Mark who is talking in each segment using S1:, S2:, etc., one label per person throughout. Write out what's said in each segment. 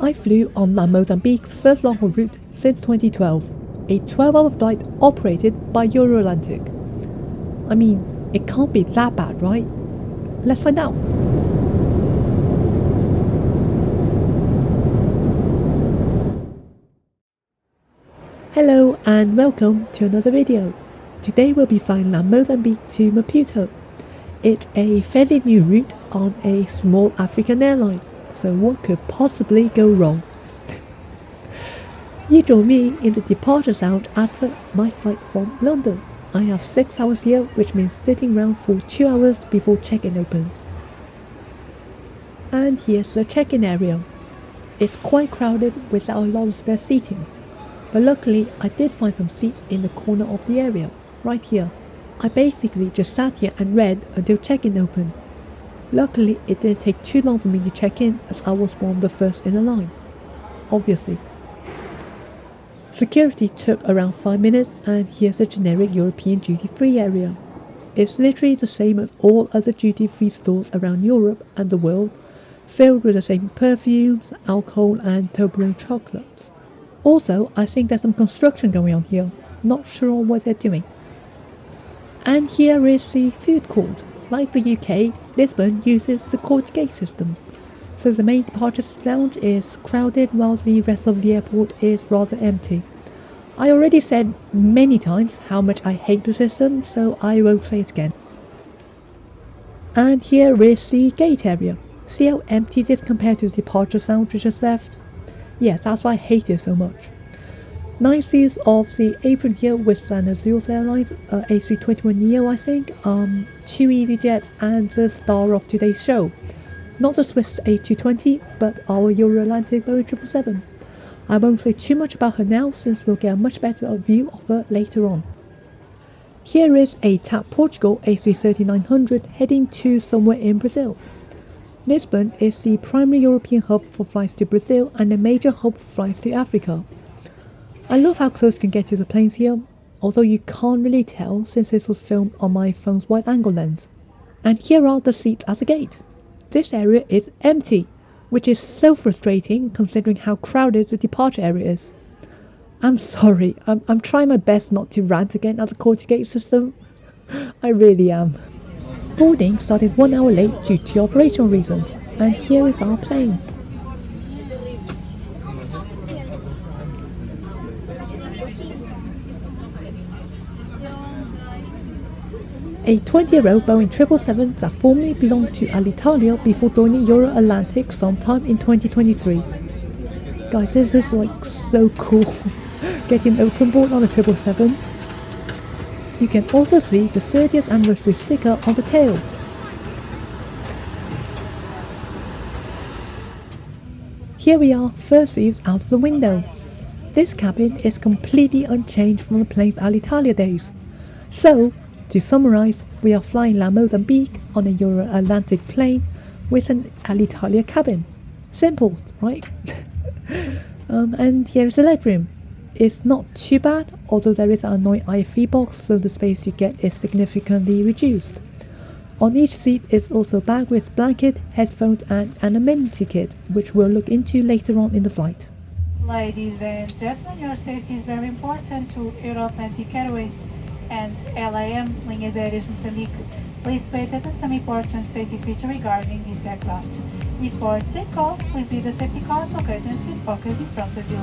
S1: I flew on LAM Mozambique's first long-haul route since 2012, a 12-hour flight operated by Euro-Atlantic. I mean, it can't be that bad, right? Let's find out. Hello and welcome to another video. Today we'll be flying LAM Mozambique to Maputo. It's a fairly new route on a small African airline, so what could possibly go wrong? You join me in the departure lounge after my flight from London. I have 6 hours here, which means sitting around for 2 hours before check-in opens. And here's the check-in area. It's quite crowded without a lot of spare seating. But luckily, I did find some seats in the corner of the area, right here. I basically just sat here and read until check-in opened. Luckily, it didn't take too long for me to check in as I was one of the first in the line. Obviously. Security took around 5 minutes and here's the generic European duty-free area. It's literally the same as all other duty-free stores around Europe and the world, filled with the same perfumes, alcohol and Toblerone chocolates. Also, I think there's some construction going on here. Not sure what they're doing. And here is the food court. Like the UK, Lisbon uses the court gate system. So the main departure lounge is crowded while the rest of the airport is rather empty. I already said many times how much I hate the system, so I won't say it again. And here is the gate area. See how empty it is compared to the departure lounge we just left? Yeah, that's why I hate it so much. Nice views of the apron here with an Azul Airlines A321neo, I think, 2 EasyJets and the star of today's show. Not the Swiss A220, but our Euro-Atlantic Boeing 777. I won't say too much about her now since we'll get a much better view of her later on. Here is a TAP Portugal A330-900 heading to somewhere in Brazil. Lisbon is the primary European hub for flights to Brazil and a major hub for flights to Africa. I love how close you can get to the planes here, although you can't really tell since this was filmed on my phone's wide-angle lens. And here are the seats at the gate. This area is empty, which is so frustrating considering how crowded the departure area is. I'm sorry, I'm trying my best not to rant again at the quarter gate system. I really am. Boarding started 1 hour late due to operational reasons, and here is our plane. A 20-year-old Boeing 777 that formerly belonged to Alitalia before joining Euro-Atlantic sometime in 2023. Guys, this is like so cool, getting an open board on a 777. You can also see the 30th anniversary sticker on the tail. Here we are, first views out of the window. This cabin is completely unchanged from the plane's Alitalia days. So, to summarize, we are flying LAM Mozambique on a Euro-Atlantic plane with an Alitalia cabin. Simple, right? And here is the legroom. It's not too bad, although there is an annoying IFE box, so the space you get is significantly reduced. On each seat is also a bag with blanket, headphones and an amenity kit, which we'll look into later on in the flight.
S2: Ladies and gentlemen, your safety is very important to Euro-Atlantic Airways and LAM Mozambique. Please pay attention to some important safety features regarding this aircraft. Before takeoff, please leave the safety cards located in seat pockets in front of you.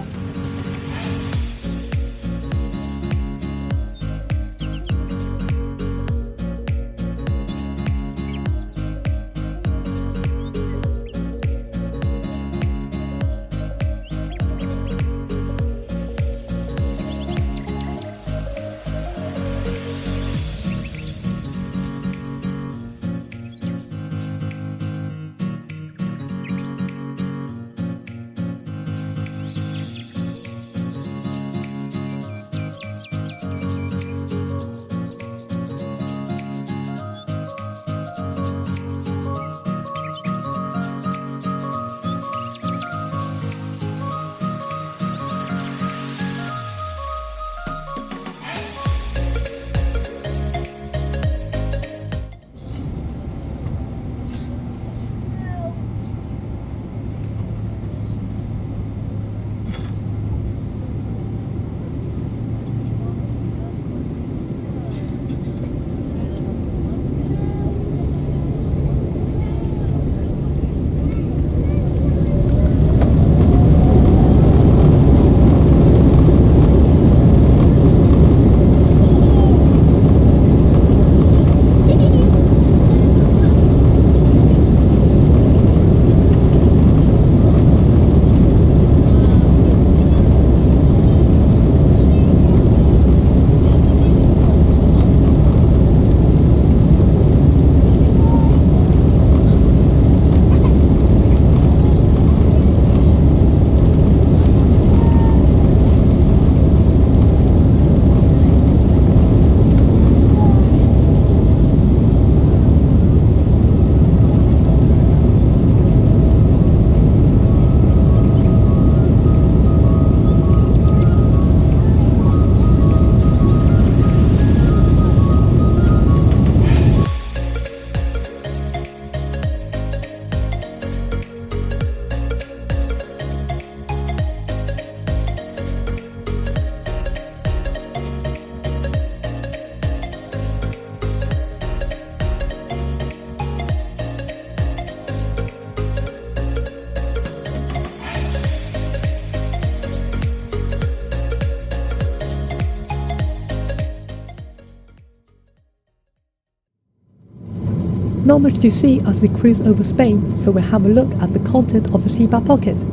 S1: Not much to see as we cruise over Spain, so we'll have a look at the content of the seatback pocket.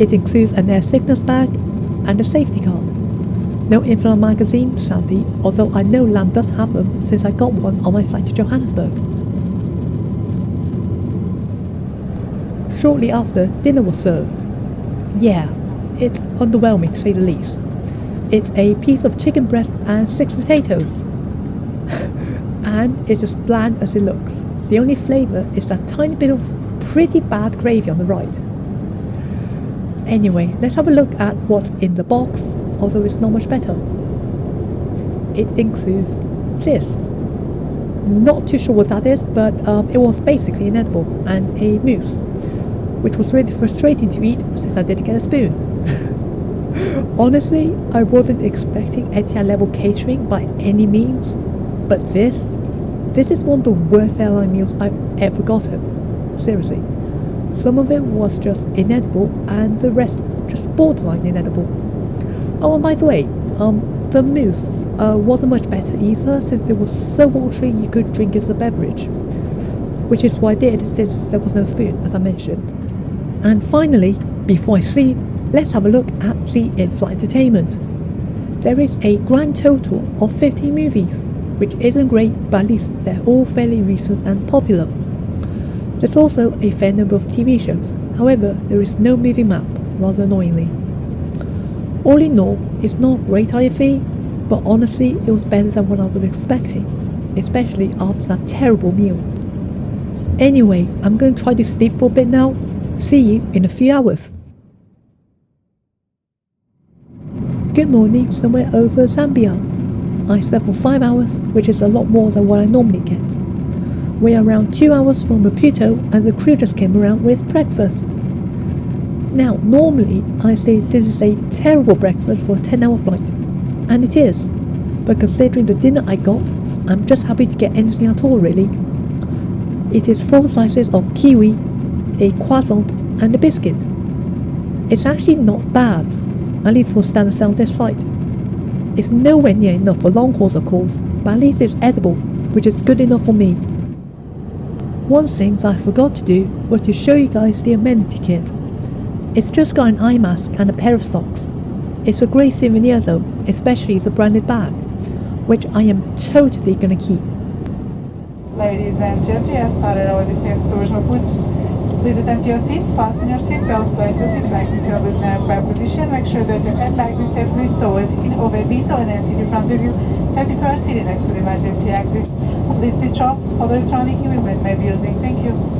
S1: It includes an air sickness bag and a safety card. No inflant magazine, sadly, although I know LAM does have them since I got one on my flight to Johannesburg. Shortly after, dinner was served. Yeah, it's underwhelming to say the least. It's a piece of chicken breast and 6 potatoes. And it's as bland as it looks. The only flavour is that tiny bit of pretty bad gravy on the right. Anyway, let's have a look at what's in the box, although it's not much better. It includes this. Not too sure what that is, but it was basically an edible and a mousse, which was really frustrating to eat since I didn't get a spoon. Honestly, I wasn't expecting Etihad level catering by any means, but this is one of the worst airline meals I've ever gotten. Seriously. Some of it was just inedible and the rest just borderline inedible. Oh, and by the way, the mousse wasn't much better either since it was so watery you could drink it as a beverage. Which is what I did since there was no spoon, as I mentioned. And finally, before I sleep, let's have a look at the in-flight entertainment. There is a grand total of 15 movies, which isn't great, but at least they're all fairly recent and popular. There's also a fair number of TV shows, however there is no movie map, rather annoyingly. All in all, it's not a great IFE, but honestly it was better than what I was expecting, especially after that terrible meal. Anyway, I'm going to try to sleep for a bit now. See you in a few hours. Good morning, somewhere over Zambia. I slept for 5 hours, which is a lot more than what I normally get. We are around 2 hours from Maputo and the crew just came around with breakfast. Now, normally I say this is a terrible breakfast for a 10-hour flight, and it is, but considering the dinner I got, I'm just happy to get anything at all really. It is 4 slices of kiwi, a croissant and a biscuit. It's actually not bad, at least for standard on this flight. It's nowhere near enough for long hauls of course, but at least it's edible, which is good enough for me. One thing that I forgot to do was to show you guys the Amenity kit. It's just got an eye mask and a pair of socks. It's a great souvenir though, especially the branded bag, which I am totally gonna keep.
S2: Ladies and gentlemen, we have started our descent towards Maputo. Please attend to your seats, fasten your seatbelts, place your seat back into your Lisbon Airport position, make sure that your handbag is safely stowed in overbeat or an seat in front of you, and if you are seated next to the emergency exit, please switch off all electronic equipment may be using. Thank you.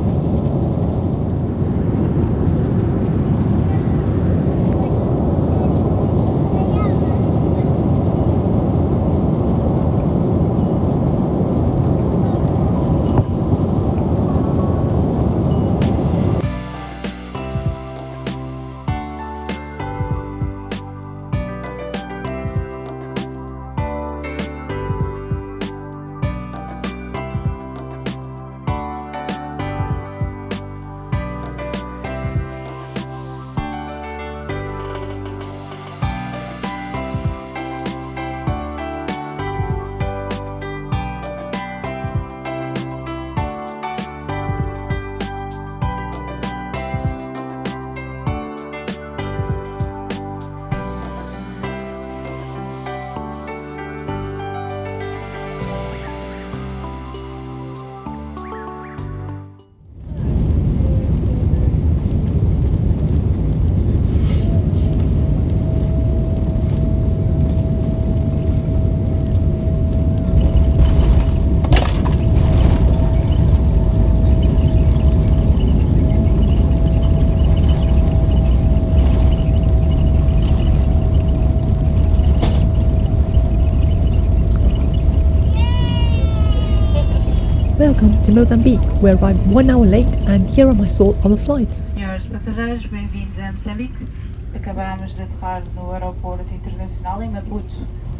S1: Welcome to Mozambique. We arrived 1 hour late and here are my thoughts on the flight.
S2: Senhores passageiros, bem-vindos a Moçambique. Acabamos de aterrar no aeroporto internacional em Maputo.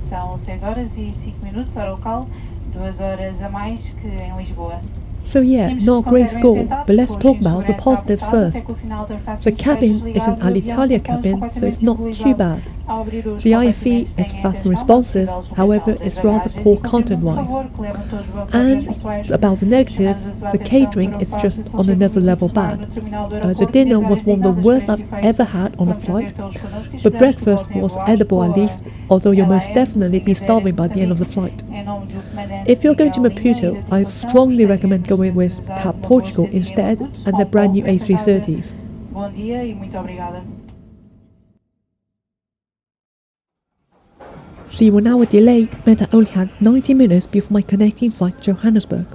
S2: São 6 horas e 5 minutos hora local, 2 horas a mais que em Lisboa.
S1: So yeah, not a great score, but let's talk about the positives first. The cabin is an Alitalia cabin, so it's not too bad. The IFE is fast and responsive, however it's rather poor content-wise. And about the negatives, the catering is just on another level bad. The dinner was one of the worst I've ever had on a flight, but breakfast was edible at least, although you'll most definitely be starving by the end of the flight. If you're going to Maputo, I strongly recommend going with TAP Portugal instead and the brand new A330s. The 1 hour delay meant I only had 90 minutes before my connecting flight to Johannesburg.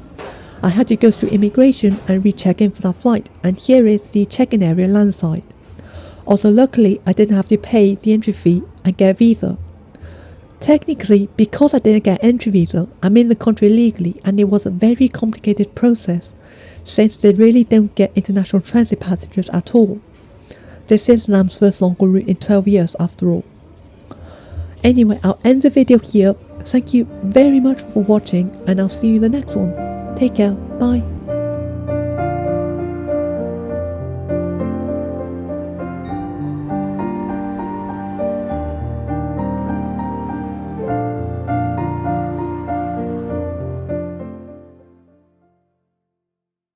S1: I had to go through immigration and recheck in for that flight, and here is the check-in area landside. Also luckily I didn't have to pay the entry fee and get a visa. Technically, because I didn't get an entry visa, I'm in the country legally, and it was a very complicated process since they really don't get international transit passengers at all. This is LAM's first long-haul route in 12 years after all. Anyway, I'll end the video here. Thank you very much for watching, and I'll see you in the next one. Take care, bye.